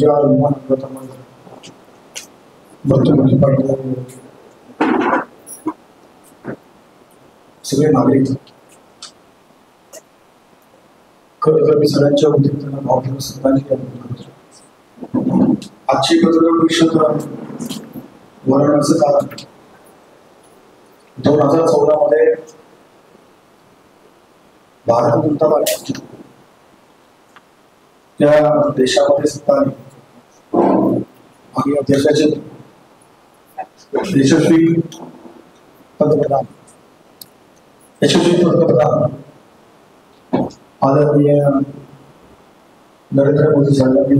माझ्या वर्तमानपत्र पाहिजे सगळे नागरिक खरं मी सगळ्यांच्या वतीने त्यांना भावपूर्ण श्रद्धांजली अर्पण करतो. आजची पत्रकार परिषद भरवण्याचं कारण 2014 मध्ये भारतीय जनता पार्टी त्या देशामध्ये सत्ता आली आणि या देशाचे यशस्वी पंतप्रधान आदरणीय नरेंद्र मोदी साहेबांनी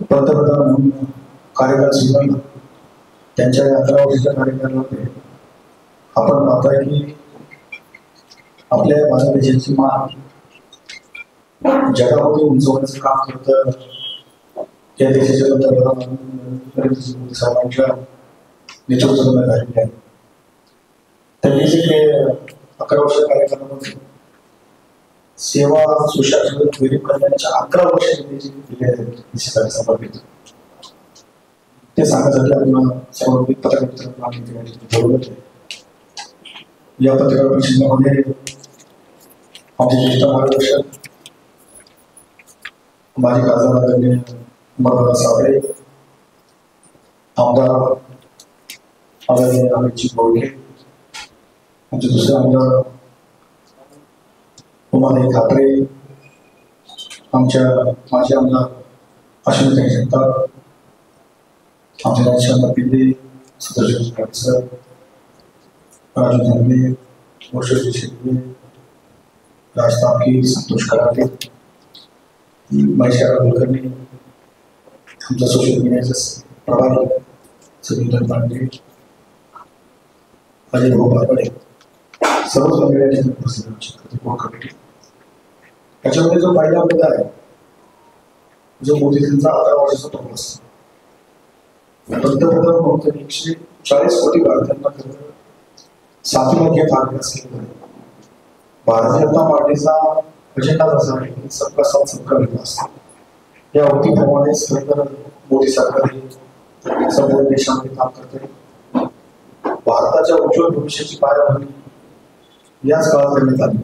पंतप्रधान म्हणून कार्यकाळ स्वीकारला. त्यांच्या 11 वर्षाच्या कार्यकाळामध्ये आपण पाहताय की आपल्या भारत देशाची मान जगामध्ये उंचवण्याचं काम करत या देशाच्या पंतप्रधान नरेंद्र मोदी साहेबांच्या नेतृत्वामध्ये झालेले आहे. त्यांनी जे काही 11 वर्ष कार्यकाळामध्ये सेवा सुशासन गरीब कल्याणच्या 11 वर्ष दिले आहेत समर्पित. ते सांगण्यासाठी आपण सर्व पत्रकार बोलवत आहे. या पत्रकार परिषदेमध्ये आमचे ज्येष्ठ मार्गदर्शक माजी खासदार आदरणीय मर्यादा साबळे, आमदार आदरणीय अमितजी बोडके, आमचे दुसरे आमदार उमादेवी ठाकरे, आमच्या माजी आमदार अश्विनी जगताप, आमचे राजशंकर पिल्ले, सुदर्शन सर, राजू धांगले, मोर्शजी शेट्टी, राज तापकी, संतोष कराटे, महेश कुलकर्णी, आमच्या सोशल मीडियाचे प्रभारी सुनील पांडे, अजय भाऊ बारपडे, सर्वच मीडियाचे कमिटी. त्याच्यामध्ये जो पहिला मुद्दा आहे जो मोदीजींचा 11 वर्षाचा प्रवास, पंतप्रधान म्हणून 140 कोटी भारतीयांना सातत्याने भाग असलेला आहे. भारतीय जनता पार्टीचा अजेंडा असा आहे की सबका साथ सबका विकास. या अवधीप्रमाणेच खरं मोदी सरकार हे संपूर्ण देशामध्ये काम करते. भारताच्या उज्ज्वल भविष्याची पायाभरणी याच काळात करण्यात आली.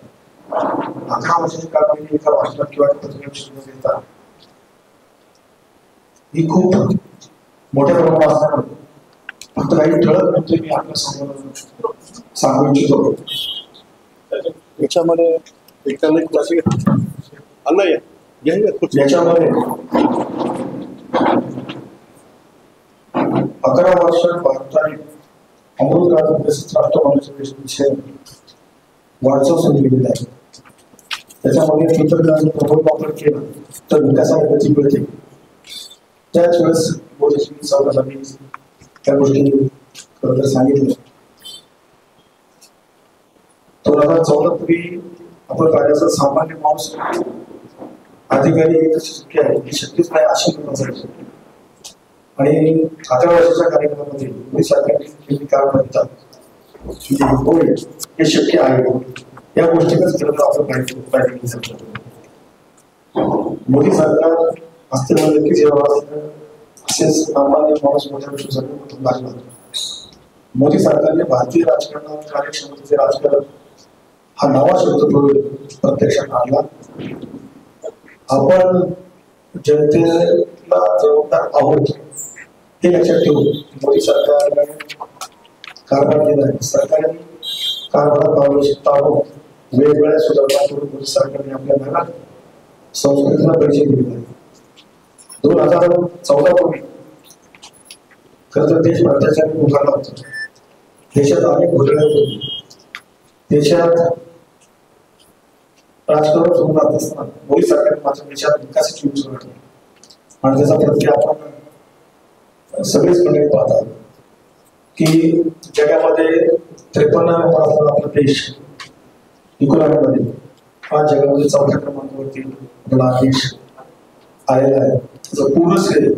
11 वर्षाची कामगिरी एका भाषणात किंवा पत्रकार देतात ही खूप मोठ्या प्रमाणात असल्यामुळे फक्त काही ठळक म्हणजे मी आपल्या समोर सांगू इच्छितो. याच्यामध्ये याच्यामध्ये 11 वर्षात भारताने अमृतकाळ विकसित राष्ट्र होण्याच्या विषय वाटचाल सुरू केलेली आहे. त्याच्यामध्ये तंत्रज्ञानाचा प्रबळ वापर केला तर विकासाला गती मिळते. त्याच वेळेस मोदीजी साहेबांनी त्या गोष्टी खरं तर सांगितल्या. 2014 पूर्वी आपण पाहिल्याचं सामान्य माणूस अधिकारी एक शक्य आहे ही शक्यच नाही अशी नसायची. आणि 11 वर्षाच्या कार्यक्रमामध्ये मोदी सरकारने काय म्हणतात होय हे शक्य आहे या गोष्टीच खरं आपण पाहिजे शकतो. मोदी सरकार अस्तित्व नक्कीच यावं असेच सामान्य माणूस मोठ्या गोष्टीसाठी लागला. मोदी सरकारने भारतीय राजकारणात कार्यक्षमतेचे राजकारण हा नवा शब्द प्रत्यक्षात आणला. आपण जनतेला जबाबदार आहोत हे लक्षात ठेवून मोदी सरकारने कारभार केला आहे. सरकारने कारभारात पारदर्शकता वेगवेगळ्या सुधारणा करून मोदी सरकारने आपल्या घरात संस्कृतीला परिचय दिलेला आहे. 2014 पूर्वी खरं तर देश भ्रष्टाचाराने उभारला होता. देशात अनेक घोटाळे होते. देशात राजकारण सुरू राहत असताना मोदी सरकारने मात्र देशात विकासाची उंची गाठली आणि त्याचा प्रत्यय आपण सगळेच मंडळी पाहतात की जगामध्ये 53 नंबरचा आपला देश इकॉनॉमीमध्ये हा जगामध्ये 4थ्या क्रमांकावरती आपला देश आलेला आहे. त्याचं पूर्ण श्रेय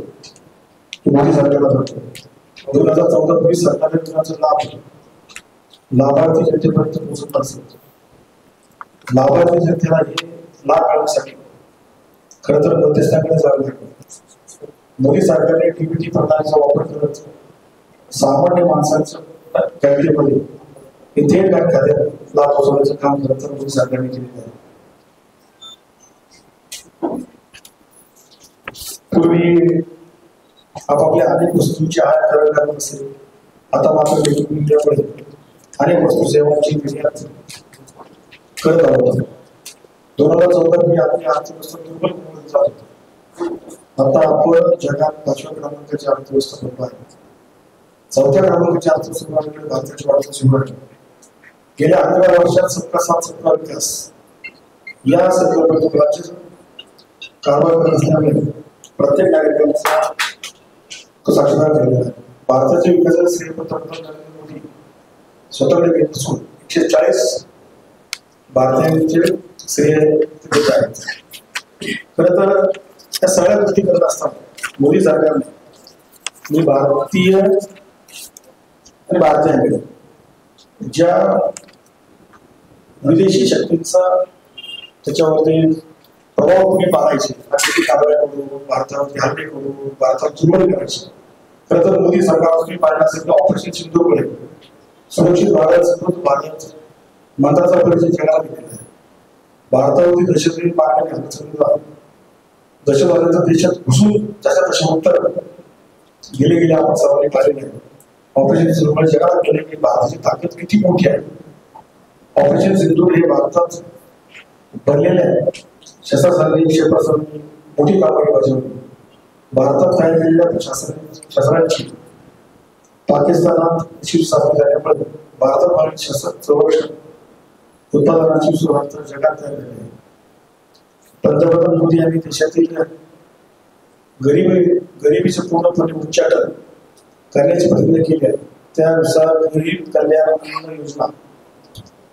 मोदी सरकारला जातं. 2014-20 सरकारने लाभ लाभार्थी जनतेपर्यंत पोहोचत असेल. लाभार्थी जनतेला हे लाभ मिळवण्यासाठी खरं तर मध्यस्थाकडे जावे लागतं. मोदी सरकारने डीबीटी प्रणालीचा वापर करत सामान्य माणसांच्या बँकेमध्ये थेट बँक खात्यात लाभ पोहोचवण्याचं काम करत मोदी सरकारने केलेलं आहे. पूर्वी आपापल्या अनेक वस्तूंची आयात करत असेल, आता मात्र मेक इन इंडियामुळे अनेक वस्तू सेवांची निर्यात करत आहोत. 2014 मध्ये आपली अर्थव्यवस्था दुर्बल होत जात होती. आता आपण जगात 5व्या क्रमांकाची अर्थव्यवस्था बनलो आहे. 4थ्या क्रमांकाची अर्थव्यवस्था भारताची वाटचाल सुरू आहे. गेल्या 11 वर्षात सबका साथ सबका विकास या संकल्पनेतून राज्य कारभार करत असल्यामुळे प्रत्येक नागरिकांचा तो साक्षीदार झालेला आहे. भारताच्या विकासाचे श्रेय पंतप्रधान नरेंद्र मोदी स्वतःकडे घेत असून 140 भारतीयांचे श्रेय देत आहेत. खरं तर त्या सगळ्या गोष्टी करत असताना मोदी सरकारने मी भारतीय आणि भारतीयांकडे ज्या विदेशी शक्तींचा त्याच्यावरती प्रभाव तुम्ही पाहायचे, कारवाया करू, भारतावरती हल्ले करू, भारतात चुरमळ करायची. खरं तर मोदी सरकार तुम्ही पाहिलं असेल तर ऑपरेशन सिंधूरकडे सुरक्षित भारत समृद्ध भारत मंत्राचा परिचय जगाला दिलेला आहे. भारतावरती दहशतवादी मारण्याने हल्ला दहशतवाद्यांचा देशात घुसून त्याच्या दशावंतर गेले आपण सर्वांनी पाहिलेले आहे. ऑपरेशन सिंधूर जगाला केले की भारताची ताकद किती मोठी आहे. ऑपरेशन सिंधूर हे भारतात बनलेल्या शस्त्रास्त्रांनी क्षेपणास्त्रांनी मोठी कामगिरी बजावली. भारतात तयार केलेल्या शस्त्रांची पाकिस्तानात शिवसाधन झाल्यामुळे भारतात शस्त्र संरक्षण उत्पादनाची सुरुवात जगात तयार झाली आहे. पंतप्रधान मोदी यांनी देशातील गरिबीचे पूर्णपणे उच्चाटन करण्याची प्रतिज्ञा केली आहे. त्यानुसार गरीब कल्याण अन्न योजना,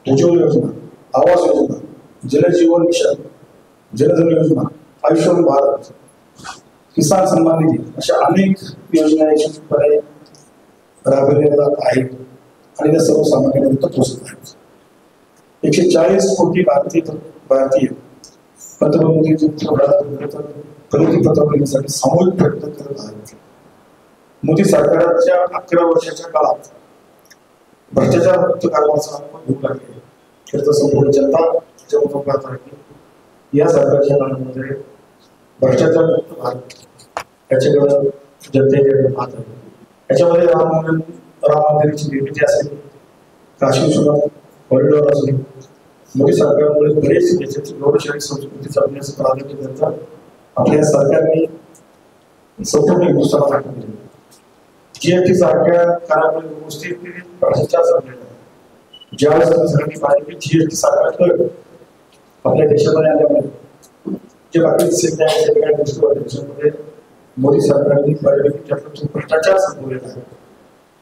उज्ज्वल योजना, आवास योजना, जलजीवन मिशन, जनधन योजना, आयुष्यमान भारत, किसान सन्मान निधी अशा अनेक योजना यशस्वीपणे राबवलेल्या आहेत आणि त्या सर्वसामान्यांपर्यंत पोहोचत आहेत. 140 कोटी भारतीय पंतप्रधान मोदींचे प्रगती पत्र घेण्यासाठी सामूहिक प्रयत्न करत आहेत. मोदी सरकारच्या 11 वर्षाच्या काळात भ्रष्टाचार मुक्त कारभाराचा आपण घेऊ लागले. तर संपूर्ण जनता जवळ आहे या सरकारच्या काळामध्ये भ्रष्टाचार मुक्त भारत याच्याकडे जनतेकडे पाहत आहे. याच्यामध्ये राम मंदिराची निर्मिती असेल, काशी विश्वनाथ कॉरिडॉर असेल, मोदी सरकारमुळे बरेच देशाची लोकशाही संस्कृती जपण्याचं प्राधान्य देतात. आपल्या सरकारने संपूर्ण हिंदुस्थानात टाकून दिले. जीएसटी सारख्या कारामुळे गोष्टी भ्रष्टाचार जपलेला आहे. ज्यावेळेस आपण सगळ्यांनी पाहिजे की जीएसटी सारखा कर आपल्या देशामध्ये आल्यामुळे जे बाकी सगळ्या गोष्टी आहेत त्याच्यामध्ये मोदी सरकारने बऱ्यापैकी भ्रष्टाचार संपवलेला आहे.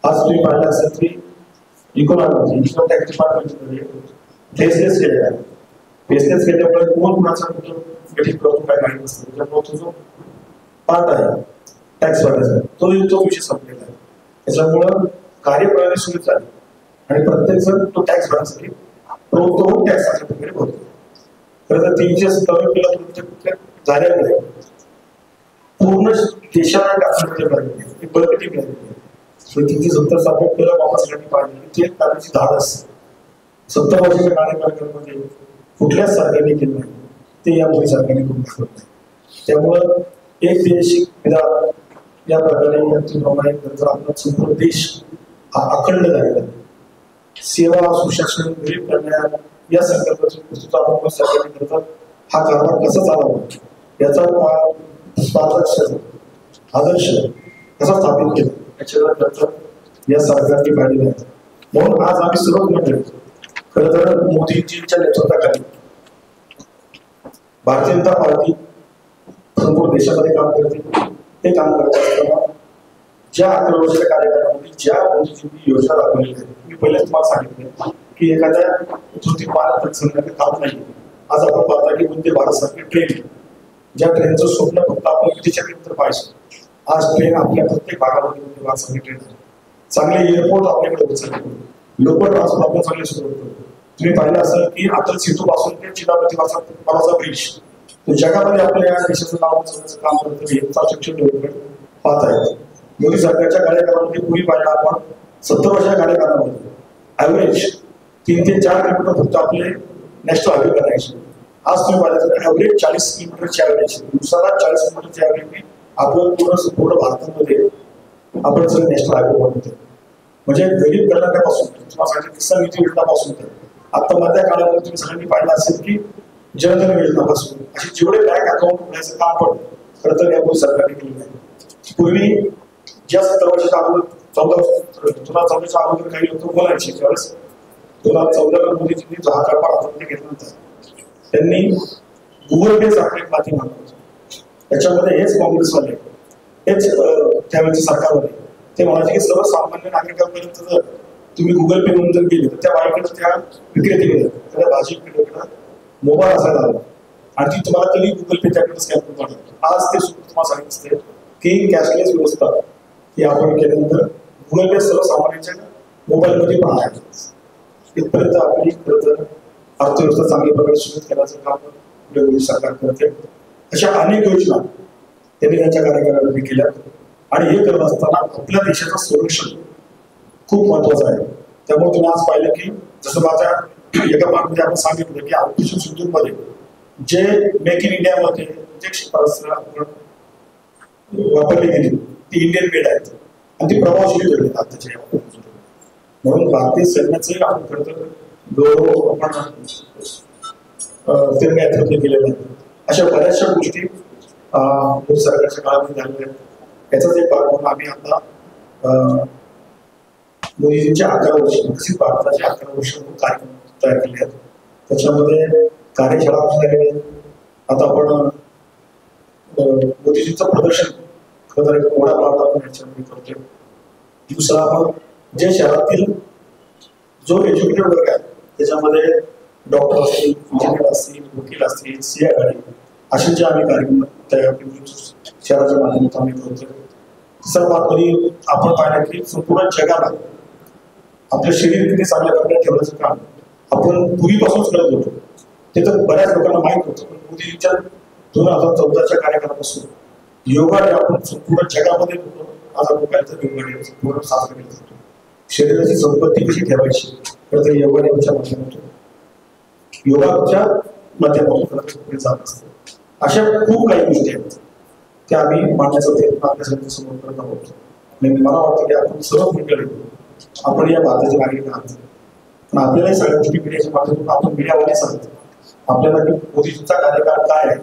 आज तुम्ही पाहिलं असेल की इकॉनॉमी इन्कम टॅक्स डिपार्टमेंटमध्ये फेसलेस केलेला आहे. फेसलेस केल्यामुळे कोण कुणाचा कुठं गठीत करतो काय माहिती नसतं. त्याच्यामुळे तो जो पार्ट आहे टॅक्स भरण्याचा तो विषय संपलेला आहे. त्याच्यामुळं कार्यप्रणाली सुरू झाली आणि प्रत्येक जण तो टॅक्स भरण्यासाठी प्रवृत्त टॅक्स अशा प्रकारे भरतो. खरं तर 370 कुठल्या झाल्यामुळे पूर्ण देशाला टाकण्यामध्ये मिळाली बळकटी मिळाली. 370 केलं बाबासाहेबांनी पाहिजे ते करण्याची धाडस 70 वर्षाच्या कार्यकाळामध्ये कुठल्याच सरकारने केलं नाही. ते या मोदी सरकारने करून दाखवत नाही. त्यामुळं एक देश या प्रकारे आपला संपूर्ण देश हा अखंड झालेला आहे. सेवा सुशासन गरीब कल्याण या संकल्पाची प्रस्तुत सरकारने करतात. हा कारभार कसा चालवा याचा आदर्श कसा स्थापित केला याच्यावर या सरकारने पाहिलेले आहे. म्हणून आज आम्ही सर्व मंडळी खरं तर मोदीजींच्या नेतृत्वाखाली भारतीय जनता पार्टी संपूर्ण देशामध्ये काम करते. ते काम करत असताना ज्या 11 वर्षाच्या कार्यकाळामध्ये ज्या मोदीजींनी योजना राबवलेल्या आहेत, मी पहिलेच तुम्हाला सांगितलं की एखाद्या तृतीय भारत संघटनेचं काम नाही. आज आपण पाहता की वंदे भारत सारखी ट्रेन, ज्या ट्रेनचं स्वप्न फक्त आपण विदेशात तर पाहिजे, आज ट्रेन आपल्या प्रत्येक भागामध्ये वंदे भारत सारखी ट्रेन आहे. चांगले एअरपोर्ट आपल्याकडे उचलले, लोकल ट्रान्सपोर्ट आपण चांगले सुरू करतो. तुम्ही पाहिलं असेल की अटल सेतू पासून ते चिदापती ब्रिज तो जगामध्ये आपल्या देशाचं नाव उचलण्याचं काम करतो. इन्फ्रास्ट्रक्चर डेव्हलपमेंट पाहत आहेत. मोदी सरकारच्या कार्यकाळामध्ये पूर्वी पाहिला आपण 70 वर्षाच्या कार्यकाळामध्ये ॲव्हरेज 3 ते 4 किलोमीटर फक्त आपले नॅशनल हायवे करायचे. आज तुम्ही पाहिलं तर ॲव्हरेज 40 किलोमीटरची ॲव्हरेज, दिवसाला 40 किलोमीटरची ॲव्हरेज आपण पूर्ण भारतामध्ये आपण सगळे नॅशनल हायवे बनवतो. म्हणजे गरीब कल्याणापासून तुम्हाला सांगितलं किसान निधी योजनापासून तर आता मधल्या काळामध्ये तुम्ही सगळ्यांनी पाहिलं असेल की जनधन योजनापासून असे जेवढे बँक अकाउंट उघडायचं काम पण खरं तर या मोदी सरकारने केलेलं आहे. पूर्वी ज्या 70 वर्षाच्या अगोदर 2014च्या अगोदर काही लोक बोलायचे, त्यावेळेस 2014ला मोदीजींनी जो हा कारभार हातात घेतल्यानंतर त्यांनी गुगल पे सारखं एक माध्यम आणलं होतं. त्याच्यामध्ये हेच काँग्रेसवाले, हेच त्यावेळेचे सरकारवाले ते म्हणायचे की सर्वसामान्य नागरिकांपर्यंत जर तुम्ही गुगल पे म्हणून जर गेले तर त्या बाईकडे, त्या विक्रेतेकडे, त्या भाजी विक्रेतेकडे मोबाईल असायला हवा आणि ती तुम्हाला तरी गुगल पे त्याकडे स्कॅन करून पाठवतो. आज ते सुद्धा तुम्हाला सांगितलं की कॅशलेस व्यवस्था ही आपण केल्यानंतर गुगल पे सर्वसामान्यांच्या मोबाईलमध्ये पण आहे. इथपर्यंत आपली अर्थव्यवस्था चांगल्या प्रकारे सुरू करण्याचं काम मोदी सरकार करते. अशा अनेक योजना त्यांनी त्यांच्या कार्यकाळामध्ये केल्या आणि हे करत असताना आपल्या देशाचं संरक्षण खूप महत्वाचं आहे. त्यामुळे तुम्ही आज पाहिलं की जसं माझ्या एका पार्टीमध्ये आपण सांगितलं की ऑपरेशन सिंधूरमध्ये जे मेक इन इंडियामध्ये जे क्षेत्रास्त्र आपण वापरली गेली ती इंडियन मेड आहेत आणि ती प्रभावशाली ठरली आताच्या. म्हणून भारतीय सैन्याचंही आपण खरं तर गौरव आपण त्यांनी नेतृत्व केलेलं आहे. अशा बऱ्याचशा गोष्टी मोदी सरकारच्या काळामध्ये झालेल्या आहेत. याचाच एक भाग म्हणून आम्ही आता मोदीजींच्या 11 वर्ष विकसित भारताचे 11 वर्ष कार्यक्रम तयार केले आहेत. त्याच्यामध्ये कार्यशाळा झालेली आहे. आता आपण मोदीजींचं प्रदर्शन खरं तर एक मोठा प्रमाणात आपण याच्यामध्ये करतोय. दुसरा आपण जे शहरातील जो एज्युकेटेड वर्ग आहे त्याच्यामध्ये डॉक्टर असतील, इंजिनियर असतील, वकील असतील, CI असे जे आम्ही कार्यक्रम तयार केले शहराच्या माध्यमातून आम्ही करतोय. तिसरा बातमी आपण पाहिलं की संपूर्ण जगाला आपलं शरीर किती चांगल्या प्रकारे ठेवण्याचं काम आपण पूर्वीपासूनच करत होतो. ते तर बऱ्याच लोकांना माहीत होतं, पण मोदींच्या 2014च्या कार्यकाळापासून योगा डे आपण संपूर्ण जगामध्ये आज आपण काहीतरी योगा डे संपूर्ण साजरा केला जातो. शरीराची संपत्ती कशी ठेवायची तर ते योगा डेच्या माध्यमातून योगाच्या माध्यमातून पुढे जात असतं. अशा खूप काही गोष्टी आहेत त्या आम्ही मांडण्याचा प्रयत्न आपल्या समोर करत आहोत. आणि मला वाटतं की आपण सर्व मंडळी आपण या भारताचे नागरिक आहात, पण आपल्याला सगळ्या गोष्टी मीडियाच्या माध्यमातून आपण मीडियावाले सांगतो आपल्याला की मोदीजींचा कार्यकाळ काय आहे.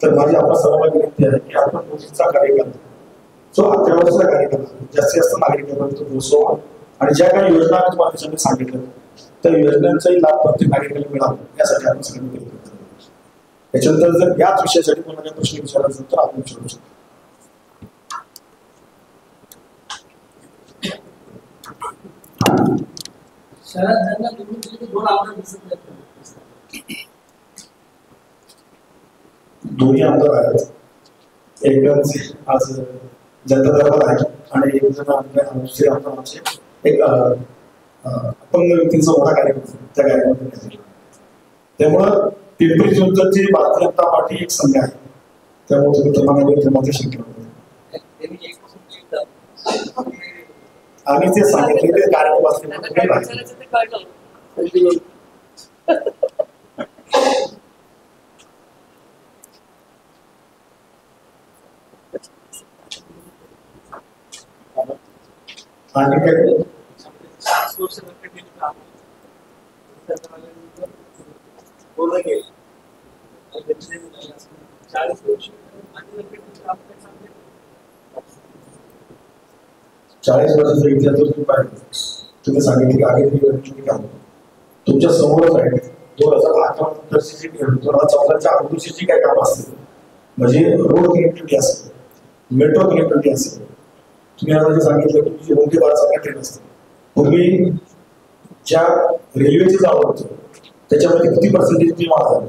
तर माझी आपल्या सर्वांना विनंती आहे की आपण मोदींचा कार्यकाळ जो 11 वर्षाचा कार्यकाळ जास्तीत जास्त नागरिकांपर्यंत पोहोचवा आणि ज्या काही योजना तुम्हाला त्याच्यामध्ये सांगितलं त्या योजनांचाही लाभ प्रत्येक नागरिकांना मिळावा यासाठी आपण सगळ्यांनी प्रयत्न करतो. त्याच्यानंतर जर याच विषयासाठी कोणाला काही प्रश्न विचारायचा असेल तर आपण विचारू शकतो. दोन्ही आमदार आहेत. एक आज जनता दरबार आहे आणि एक जण दुसरे आमदार आमचे एक अपंग व्यक्तींचा मोठा कार्यक्रम त्या कार्यक्रमात. त्यामुळं पिंपरी चिंचवडची भारतीय जनता पार्टी एक संघ आहे. त्यामुळे तुम्ही तुम्हाला मार्गदर्शन केलं आणि ते सांगितले ते कार्यक्रम असले आणि काय चाळीस वर्षाचा इतिहास तुम्ही पाहिजे तुम्ही सांगितले की आगे काम तुमच्या समोरच आहे. 2011 नंतरची 2014च्या अगोदरची जी काही काम असतील म्हणजे रोड कनेक्टिव्हिटी असेल, मेट्रो कनेक्टिव्हिटी असेल, तुम्ही आता जे सांगितलं की जी वंदे भारतचा ट्रेन असते पूर्वी ज्या रेल्वेचे जावं होतं त्याच्यामध्ये किती पर्सेंटेज तुम्ही वाढ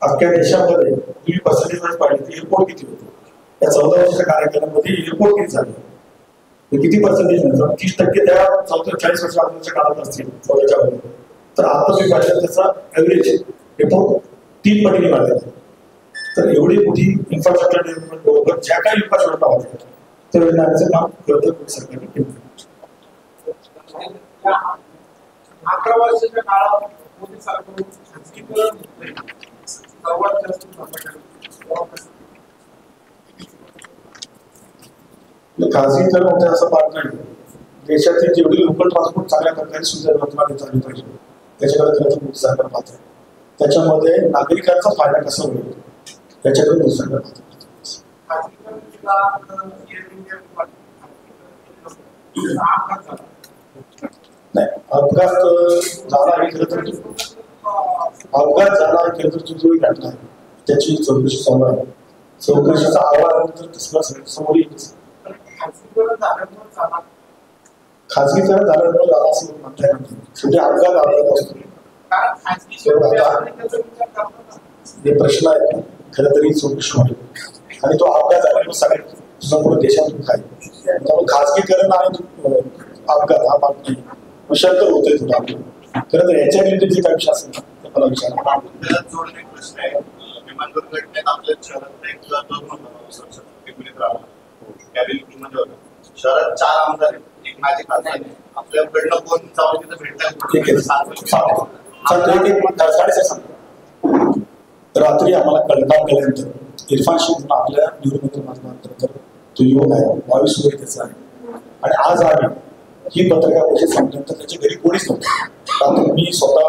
अख्ख्या देशामध्ये तुम्ही पर्सेंटेज पाहिजे तर एअरपोर्ट किती होतं. या 14 वर्षाच्या कार्यकाळामध्ये एअरपोर्ट किती झाले किती पर्सेंटेज नंतर 30% त्या 40 वर्षाच्या अगोदरच्या काळात असतील 14च्या अगोदर. तर आता तुम्ही पाहिजे त्याचा ऍव्हरेज एअरपोर्ट 3 पटीने वाढलेला. तर एवढी मोठी इन्फ्रास्ट्रक्चर डेव्हलपमेंट बरोबर ज्या काही इन्फ्रास्ट्रक्चर होत्या ते योजनांचं काम प्रत्येक सरकारने केलं. 11 वर्षाच्या काळात मोदी सरकारने खासगीकरण सर्वात जास्त खासगीकरण होते असं पाहत नाही. देशातील जेवढी लोकल ट्रान्सपोर्ट चांगल्या प्रकारे सुविधा झाली पाहिजे त्याच्याकडे खरंच मोदी सरकार पाहत आहे. त्याच्यामध्ये नागरिकांचा फायदा कसा होईल त्याच्याकडे मोदी सरकार पाहत आहे. नाही, अपघात झाला हे खरं तर जो घटना आहे त्याची चौकशी चालू आहे. चौकशीचा अहवाल तर समोर येईल. खाजगीकरण झाल्यामुळे झाला असं म्हणता येणार नाही. शेवटी अपघात असतो. हे प्रश्न आहे खरं तरी चौकशी होईल आणि तो अपघात झाल्यामुळे सगळ्या संपूर्ण देशात दुःख आहे. त्यामुळे खाजगीकरण आणि अपघात हा भाग नाही विषांतर होतोय तुला. खरं तर याच्या रिलेटेड जे काही विषय असेल ते मला विचारा. प्रश्न आहे विमान दुर्घटनेत आपल्या शहरात एक शहरात 4 आमदार आहेत, एक माझे खासदार आहे. आपल्याकडनं कोण जाऊन तिथं रात्री आम्हाला कळकाम केल्यानंतर इरफान शेख आपल्या निवडणुकीत माध्यमानंतर तो युवक आहे 22 वर्ष त्याचा आहे आणि आज आम्ही ही पत्रकार परिषद संपल्यानंतर त्याच्या घरी कोणीच नव्हतं. मी स्वतः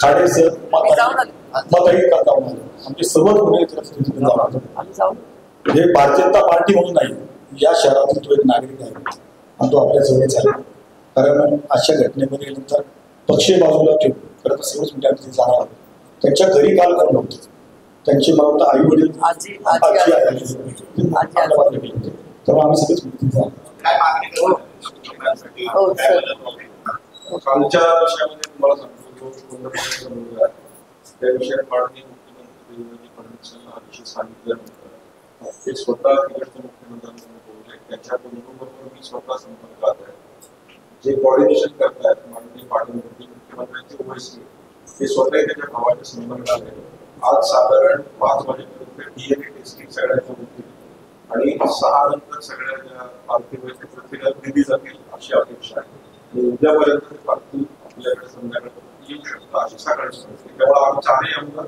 खाडेसर मतही करता आलो. आमचे सर्वच गुन्हे हे भारतीय जनता पार्टी म्हणून नाही, या शहरातील तो एक नागरिक आहे आणि तो आपल्या जवळच आहे. कारण अशा घटनेमध्ये नंतर पक्षी बाजूला ठेवून खरं तर सर्वच मीडियामध्ये जाणार आहोत. त्यांच्या घरी काल कोण नव्हतं. त्यांची मला वाटतं आई वडील तेव्हा आम्ही सगळेच आमच्या विषयामध्ये तुम्हाला सांगतो त्या विषयात माननीय मुख्यमंत्री देवेंद्र फडणवीस यांना विषय सांगितल्यानंतर ते स्वतः तिकडच्या मुख्यमंत्र्यांना बोलले. त्यांच्या बंधूबरोबर मी स्वतः संपर्कात आहे. जे कोऑर्डिनेशन करतायत माननीय पाटील मुख्यमंत्र्यांचे ओएसडी ते स्वतः त्याच्या भावाच्या संपर्कात आहे. आज साधारण 5 वाजेपर्यंत DNA टेस्टिंग सगळ्यांच्या होतील आणि 6 नंतर सगळ्या ज्या पार्थिव प्रक्रिया दिली जातील अशी अपेक्षा आहे. उद्यापर्यंत ते पार्थिव आपल्याकडे संध्याकाळपर्यंत येऊ शकतं अशी सकाळची. त्यामुळे आमचाही आमदार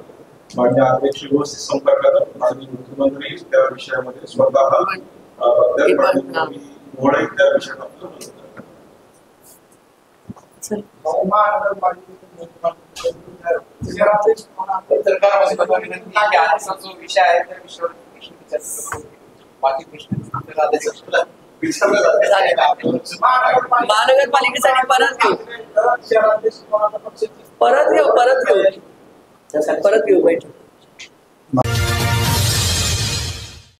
मान्य अध्यक्ष व्यवस्थित संपर्कात आणि मुख्यमंत्री त्या विषयामध्ये स्वतः त्या विषयात आपलं विषय आहे त्या विषयावर बाकी प्रश्न महानगरपालिकेसाठी परत घेऊ बैठक.